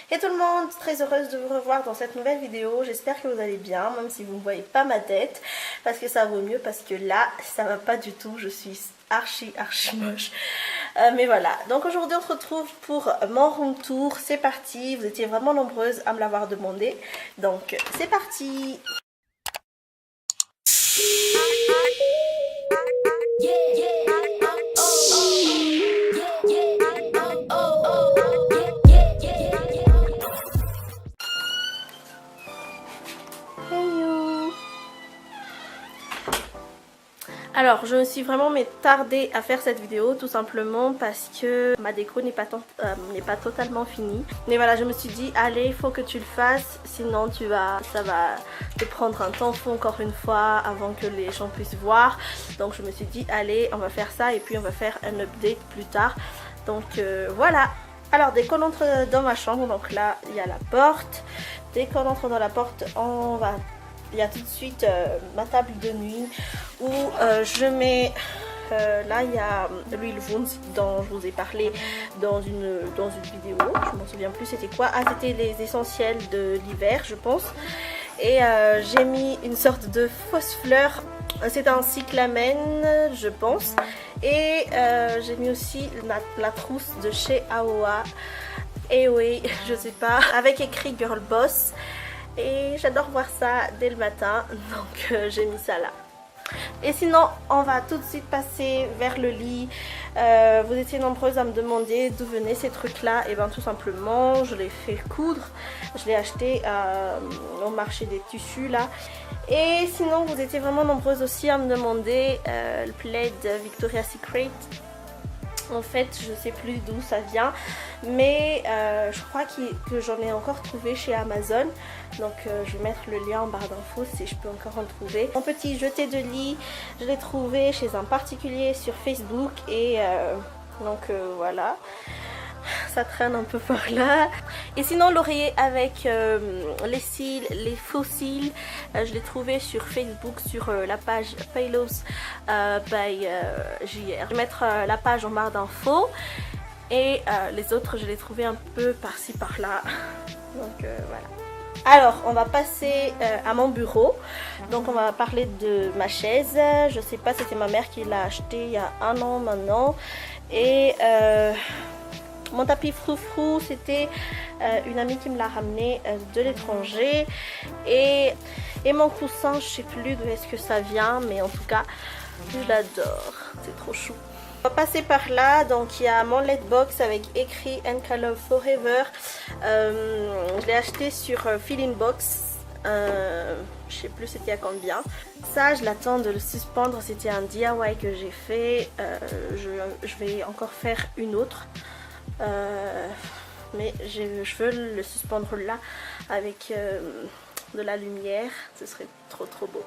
Et tout le monde, très heureuse de vous revoir dans cette nouvelle vidéo. J'espère que vous allez bien, même si vous ne voyez pas ma tête, parce que ça vaut mieux, parce que là, ça va pas du tout, je suis archi moche. Mais voilà, donc aujourd'hui on se retrouve pour mon room tour, c'est parti. Vous étiez vraiment nombreuses à me l'avoir demandé, donc c'est parti. Alors je me suis vraiment tardée à faire cette vidéo tout simplement parce que ma déco n'est pas totalement finie. Mais voilà, je me suis dit allez, il faut que tu le fasses, sinon ça va te prendre un temps fou encore une fois avant que les gens puissent voir. Donc je me suis dit allez, on va faire ça et puis on va faire un update plus tard. Donc voilà. Alors dès qu'on entre dans ma chambre, donc là il y a la porte. Dès qu'on entre dans la porte, il y a tout de suite ma table de nuit où je mets, là il y a l'huile Wundt dont je vous ai parlé dans une vidéo, je m'en souviens plus c'était quoi, ah c'était les essentiels de l'hiver je pense, et j'ai mis une sorte de fausse fleur, c'est un cyclamen je pense, et j'ai mis aussi la trousse de chez Aoa, et oui je sais pas, avec écrit Girl Boss. Et j'adore voir ça dès le matin, donc j'ai mis ça là. Et sinon, on va tout de suite passer vers le lit. Vous étiez nombreuses à me demander d'où venaient ces trucs là. Et bien tout simplement, je l'ai fait coudre. Je l'ai acheté au marché des tissus là. Et sinon, vous étiez vraiment nombreuses aussi à me demander le plaid Victoria's Secret. En fait, je sais plus d'où ça vient, mais je crois que j'en ai encore trouvé chez Amazon. Donc je vais mettre le lien en barre d'infos si je peux encore en trouver. Mon petit jeté de lit, je l'ai trouvé chez un particulier sur Facebook et donc voilà. Ça traîne un peu par là. Et sinon l'oreiller avec les cils, les faux cils, je l'ai trouvé sur Facebook sur la page Pillows by JR. Je vais mettre la page en barre d'infos. Et les autres je les trouvé un peu par-ci par-là. Donc voilà. Alors on va passer à mon bureau. Donc on va parler de ma chaise. Je sais pas, c'était ma mère qui l'a acheté il y a un an maintenant. Et mon tapis froufrou, c'était une amie qui me l'a ramené de l'étranger. Et mon coussin, je sais plus d'où est-ce que ça vient, mais en tout cas, je l'adore. C'est trop chou. On va passer par là. Donc il y a mon LED box avec écrit Anka Love Forever. Je l'ai acheté sur Feeling Box. Je sais plus c'était à combien. Ça je l'attends de le suspendre, c'était un DIY que j'ai fait. Je vais encore faire une autre. Mais je veux le suspendre là avec de la lumière, ce serait trop beau.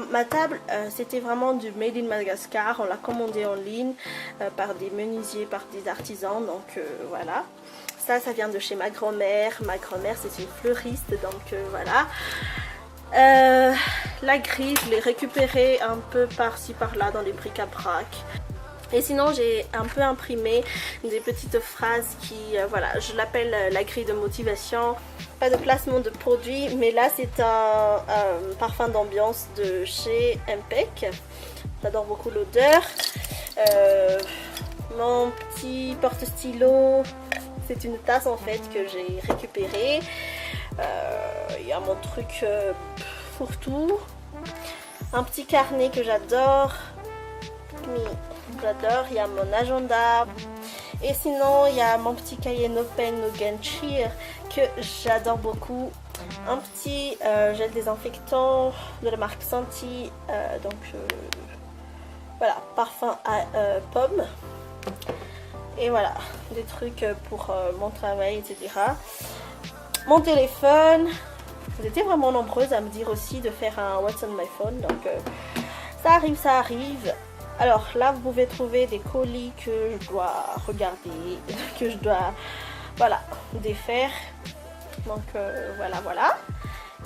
Ma table c'était vraiment du Made in Madagascar, on l'a commandé en ligne par des menuisiers, par des artisans, donc voilà. Ça vient de chez ma grand-mère c'est une fleuriste, donc voilà. La grille je l'ai récupérée un peu par-ci par-là dans les bric-à-brac. Et sinon j'ai un peu imprimé des petites phrases qui, voilà, je l'appelle la grille de motivation. Pas de placement de produit, mais là c'est un parfum d'ambiance de chez Empec. J'adore beaucoup l'odeur. Mon petit porte-stylo, c'est une tasse en fait que j'ai récupérée. Il y a mon truc fourre-tout. Un petit carnet que j'adore. J'adore, il y a mon agenda. Et sinon il y a mon petit cahier No Pain No Gain Cheer que j'adore beaucoup. Un petit gel désinfectant de la marque Senti, donc voilà, parfum à pomme. Et voilà, des trucs pour mon travail, etc. Mon téléphone. Vous étiez vraiment nombreuses à me dire aussi de faire un What's on my phone, donc ça arrive. Alors là vous pouvez trouver des colis que je dois regarder, que je dois, voilà, défaire. Donc voilà.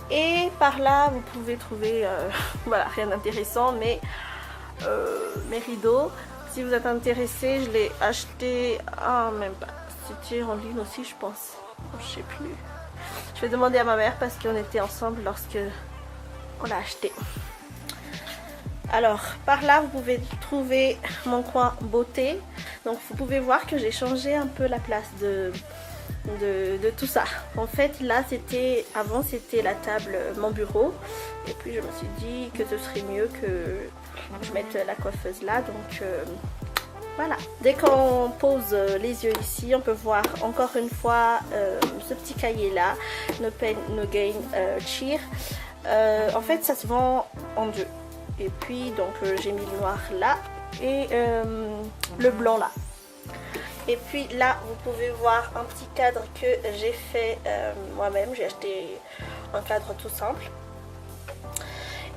Et par là vous pouvez trouver, voilà, rien d'intéressant, mais mes rideaux. Si vous êtes intéressé, je l'ai acheté, même pas, c'était en ligne aussi je pense. Je sais plus. Je vais demander à ma mère parce qu'on était ensemble lorsque on l'a acheté. Alors par là vous pouvez trouver mon coin beauté. Donc vous pouvez voir que j'ai changé un peu la place de tout ça. En fait là c'était, avant c'était la table, mon bureau. Et puis je me suis dit que ce serait mieux que je mette la coiffeuse là. Donc voilà. Dès qu'on pose les yeux ici, on peut voir encore une fois ce petit cahier là, No Pain No Gain Cheer. En fait ça se vend en deux. Et puis donc j'ai mis le noir là et le blanc là. Et puis là vous pouvez voir un petit cadre que j'ai fait moi-même. J'ai acheté un cadre tout simple.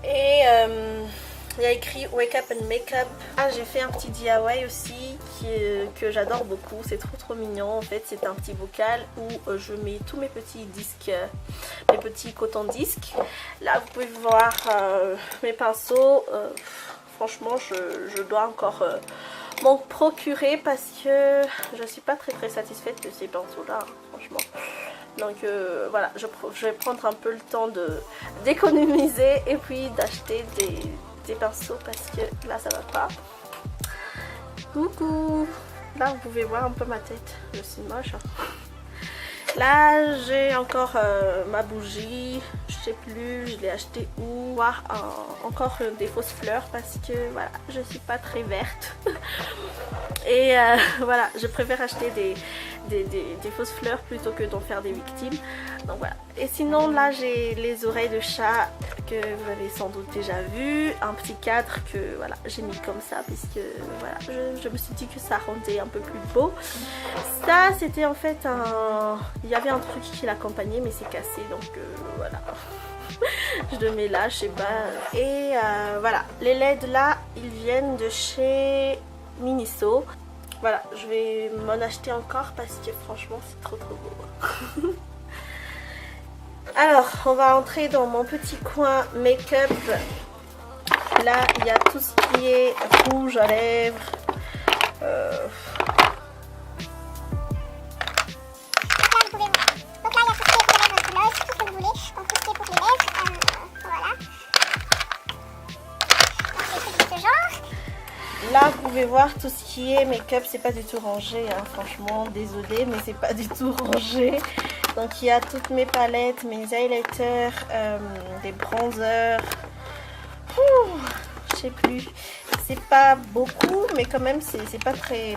Et il y a écrit Wake Up and Make Up. Ah, j'ai fait un petit DIY aussi que j'adore beaucoup. C'est trop mignon. En fait c'est un petit bocal où je mets tous mes petits disques, mes petits cotons disques. Là vous pouvez voir mes pinceaux. Franchement je dois encore m'en procurer parce que je suis pas très satisfaite de ces pinceaux là, franchement. Donc voilà, je vais prendre un peu le temps d'économiser et puis d'acheter des pinceaux parce que là ça va pas. Coucou. Là vous pouvez voir un peu ma tête, je suis moche hein. Là j'ai encore ma bougie, je sais plus, je l'ai acheté où, encore des fausses fleurs parce que voilà, je suis pas très verte. Et voilà, je préfère acheter des fausses fleurs plutôt que d'en faire des victimes. Donc voilà. Et sinon là j'ai les oreilles de chat que vous avez sans doute déjà vu, un petit cadre que voilà j'ai mis comme ça puisque voilà je me suis dit que ça rendait un peu plus beau. Ça c'était en fait il y avait un truc qui l'accompagnait mais c'est cassé donc voilà. Je le mets là, je sais pas. Et voilà, les LED là ils viennent de chez Miniso. Voilà, je vais m'en acheter encore parce que franchement c'est trop beau. Alors on va entrer dans mon petit coin make-up. Là il y a tout ce qui est rouge à lèvres, là vous pouvez voir tout ce qui est make-up, c'est pas du tout rangé hein, franchement désolée mais c'est pas du tout rangé. Donc il y a toutes mes palettes, mes highlighters, des bronzers, je sais plus, c'est pas beaucoup mais quand même c'est pas très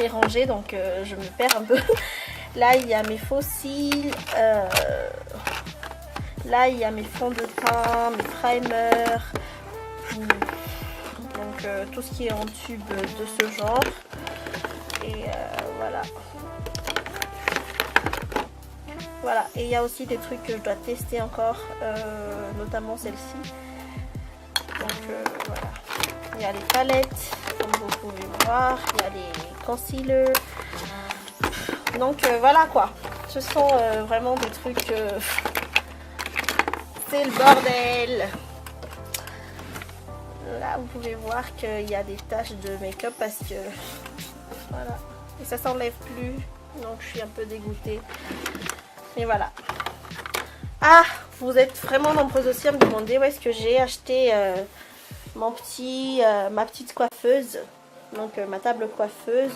rangé donc je me perds un peu. Là il y a mes faux cils, là il y a mes fonds de teint, mes primers, donc tout ce qui est en tube de ce genre. Et voilà. Voilà, et il y a aussi des trucs que je dois tester encore, notamment celle-ci. Donc voilà. Il y a les palettes, comme vous pouvez voir, il y a les concealers. Donc voilà quoi. Ce sont vraiment des trucs... c'est le bordel. Là vous pouvez voir qu'il y a des taches de make-up parce que... Voilà. Et ça s'enlève plus. Donc je suis un peu dégoûtée. Et voilà. Ah, vous êtes vraiment nombreuses aussi à me demander où est-ce que j'ai acheté ma petite coiffeuse. Donc ma table coiffeuse.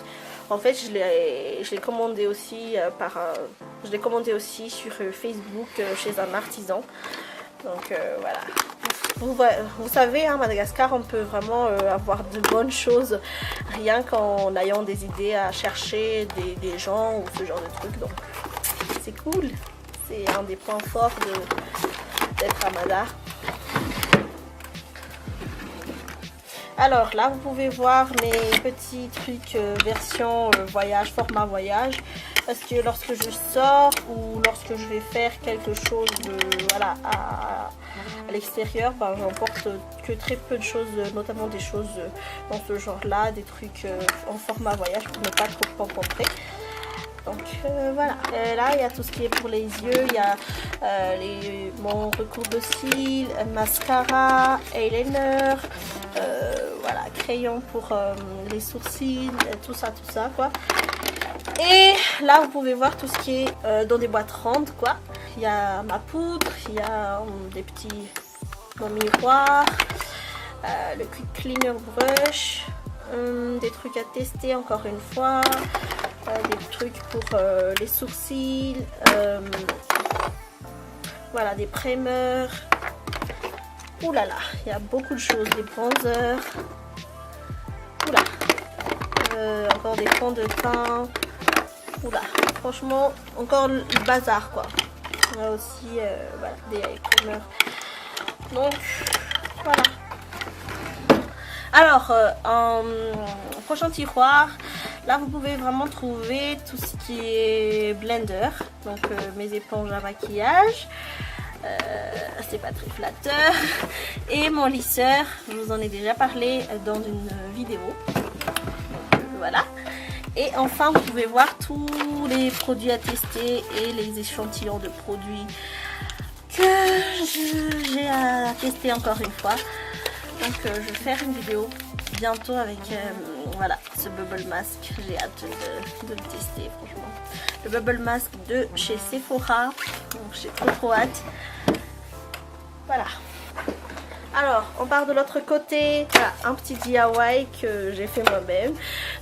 En fait, je l'ai commandé aussi je l'ai commandé aussi sur Facebook chez un artisan. Donc voilà. Vous savez, à Madagascar, on peut vraiment avoir de bonnes choses rien qu'en ayant des idées à chercher des gens ou ce genre de trucs. Donc c'est cool. C'est un des points forts d'être à Mada. Alors là vous pouvez voir mes petits trucs version voyage, format voyage. Parce que lorsque je sors ou lorsque je vais faire quelque chose voilà, à l'extérieur, ben, j'emporte que très peu de choses, notamment des choses dans ce genre là, des trucs en format voyage pour ne pas trop encontrer. Donc voilà, là il y a tout ce qui est pour les yeux, il y a mon recours de cils, mascara, eyeliner, voilà, crayon pour les sourcils, tout ça quoi. Et là vous pouvez voir tout ce qui est dans des boîtes rondes quoi. Il y a ma poudre, il y a des petits mon miroir, le quick cleaner brush, des trucs à tester encore une fois, des trucs pour les sourcils, voilà, des primers. Ouh là là, il y a beaucoup de choses, des bronzers, oula, encore des fonds de teint, oula, franchement, encore le bazar quoi. On a aussi voilà, des eye primers. Donc voilà. Alors en prochain tiroir, là vous pouvez vraiment trouver tout ce qui est blender, donc mes éponges à maquillage. C'est pas très flatteur, et mon lisseur, je vous en ai déjà parlé dans une vidéo. Voilà. Et enfin vous pouvez voir tous les produits à tester et les échantillons de produits que j'ai à tester encore une fois. Donc je vais faire une vidéo bientôt avec voilà, ce bubble mask. J'ai hâte de le tester franchement. Le bubble mask de chez Sephora, donc j'ai trop hâte. Voilà. Alors on part de l'autre côté. Voilà, un petit DIY que j'ai fait moi-même.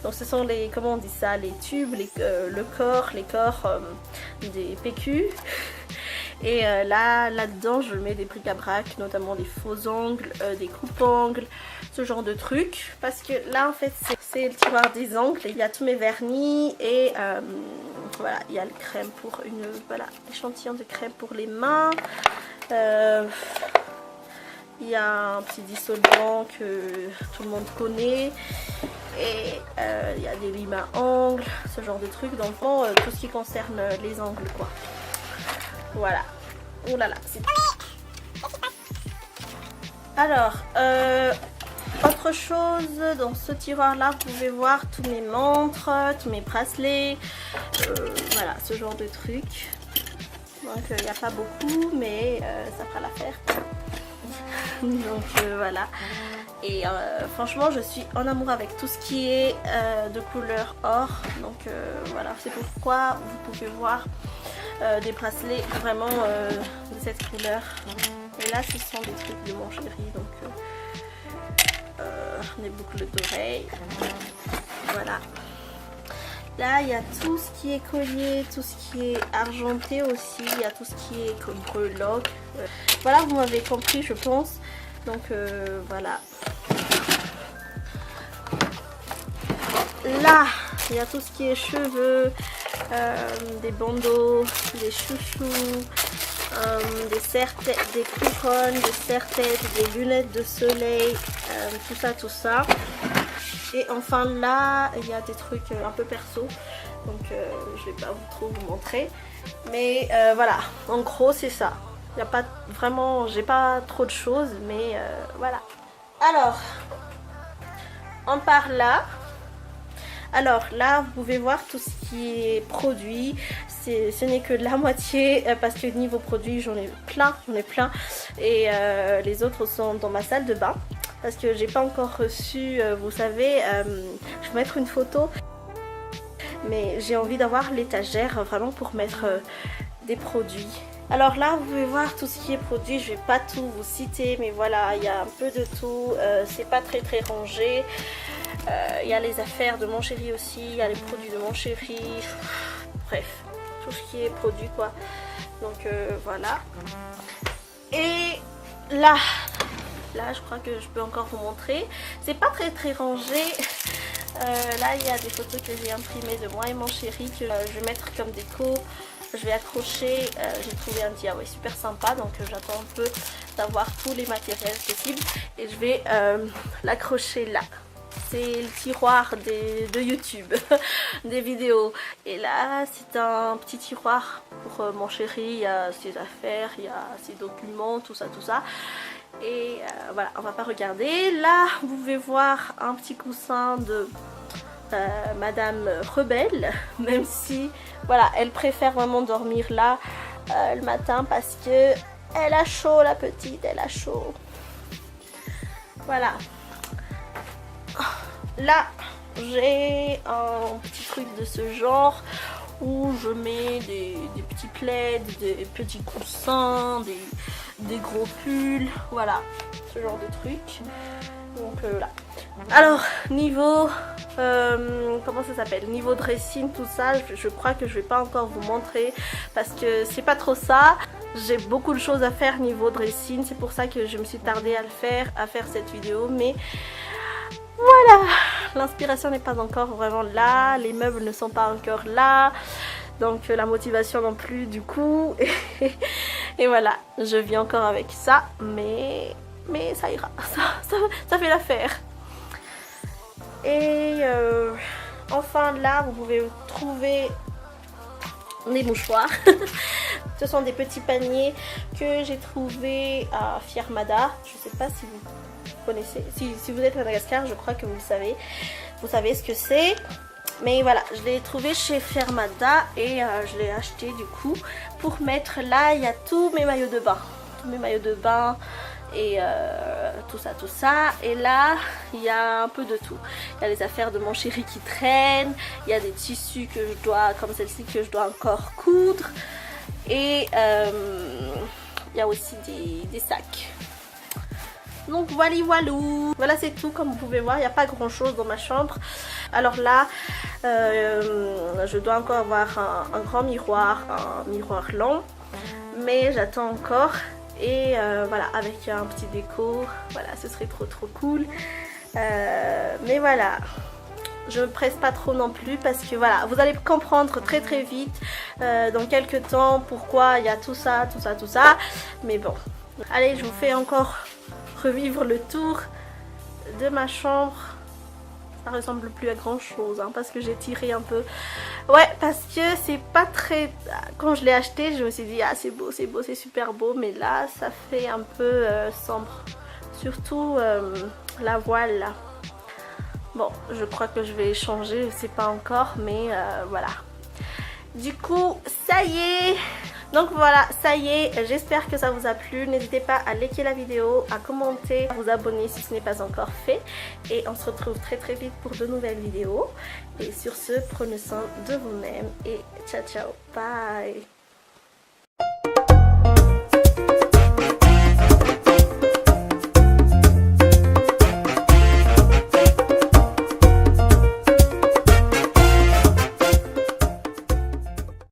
Donc ce sont les, comment on dit ça, les tubes, le corps, les corps des PQ. Et là-dedans je mets des bric-à-brac, notamment des faux ongles, des coupes-ongles, ce genre de trucs. Parce que là en fait c'est le tiroir des ongles. Il y a tous mes vernis et voilà, il y a le crème pour une, voilà, échantillon de crème pour les mains. Il y a un petit dissolvant que tout le monde connaît. Et il y a des limes à ongles, ce genre de trucs. Donc bon, tout ce qui concerne les ongles quoi. Voilà. Oh là là, c'est... Alors, autre chose, dans ce tiroir là, vous pouvez voir tous mes montres, tous mes bracelets. Voilà, ce genre de trucs. Donc il n'y a pas beaucoup, mais ça fera l'affaire. Donc voilà. Et franchement je suis en amour avec tout ce qui est de couleur or. Donc voilà, c'est pourquoi vous pouvez voir des bracelets vraiment de cette couleur. Et là ce sont des trucs de mon chéri. Donc des boucles d'oreilles. Voilà. Là il y a tout ce qui est collier, tout ce qui est argenté aussi. Il y a tout ce qui est comme breloque. Voilà, vous m'avez compris je pense. Donc voilà. Là il y a tout ce qui est cheveux, des bandeaux, des chouchous, des couronnes, des serre-têtes, des lunettes de soleil, tout ça. Et enfin là il y a des trucs un peu perso, donc je vais pas trop vous montrer, mais voilà, en gros c'est ça. Il n'y a pas vraiment, j'ai pas trop de choses, mais voilà. Alors on part là. Alors là vous pouvez voir tout ce qui est produit. Ce n'est que de la moitié parce que niveau produit j'en ai plein, et les autres sont dans ma salle de bain parce que j'ai pas encore reçu, vous savez, je vais mettre une photo, mais j'ai envie d'avoir l'étagère vraiment pour mettre des produits. Alors là vous pouvez voir tout ce qui est produit, je vais pas tout vous citer, mais voilà, il y a un peu de tout, c'est pas très rangé. Il y a les affaires de mon chéri aussi, il y a les produits de mon chéri, bref, tout ce qui est produit quoi. Donc voilà. Et là je crois que je peux encore vous montrer, c'est pas très rangé. Là il y a des photos que j'ai imprimées de moi et mon chéri que je vais mettre comme déco. Je vais accrocher, j'ai trouvé un DIY super sympa, donc j'attends un peu d'avoir tous les matériels possibles et je vais l'accrocher là. C'est le tiroir de YouTube, des vidéos. Et là c'est un petit tiroir pour mon chéri, il y a ses affaires, il y a ses documents, tout ça. Et voilà, on va pas regarder. Là vous pouvez voir un petit coussin de Madame Rebelle, même si voilà, elle préfère vraiment dormir là le matin parce que elle a chaud, la petite, elle a chaud. Voilà. Là j'ai un petit truc de ce genre où je mets des petits plaids, des petits coussins, des gros pulls, voilà, ce genre de truc. Donc là. Alors niveau comment ça s'appelle, niveau dressing, tout ça, je crois que je vais pas encore vous montrer parce que c'est pas trop ça. J'ai beaucoup de choses à faire niveau dressing, c'est pour ça que je me suis tardée à faire cette vidéo, mais voilà, l'inspiration n'est pas encore vraiment là, les meubles ne sont pas encore là, donc la motivation non plus du coup. Et voilà, je vis encore avec ça, mais ça ira, ça fait l'affaire. Et enfin là, vous pouvez trouver des mouchoirs. Ce sont des petits paniers que j'ai trouvés à Firmada. Je sais pas si vous connaissez, si vous êtes à Madagascar, je crois que vous le savez. Vous savez ce que c'est. Mais voilà, je l'ai trouvé chez Firmada et je l'ai acheté du coup pour mettre là. Il y a tous mes maillots de bain. Tous mes maillots de bain et tout ça. Et là, il y a un peu de tout. Il y a les affaires de mon chéri qui traînent. Il y a des tissus que je dois, comme celle-ci, que je dois encore coudre. Et il y a aussi des sacs. Donc voilà, voilà, c'est tout. Comme vous pouvez voir, il n'y a pas grand chose dans ma chambre. Alors là, je dois encore avoir un grand miroir, un miroir lent, mais j'attends encore. Et voilà, avec un petit déco, voilà, ce serait trop cool. Mais voilà, je me presse pas trop non plus parce que voilà, vous allez comprendre très vite dans quelques temps pourquoi il y a tout ça. Mais bon, allez, je vous fais encore revivre le tour de ma chambre. Ça ressemble plus à grand chose hein, parce que j'ai tiré un peu. Ouais, parce que c'est pas très... Quand je l'ai acheté, je me suis dit ah c'est beau, c'est super beau. Mais là, ça fait un peu sombre. Surtout la voile là. Bon, je crois que je vais changer, je sais pas encore, mais voilà. Du coup, ça y est. Donc voilà, ça y est, j'espère que ça vous a plu. N'hésitez pas à liker la vidéo, à commenter, à vous abonner si ce n'est pas encore fait. Et on se retrouve très vite pour de nouvelles vidéos. Et sur ce, prenez soin de vous-même et ciao, bye.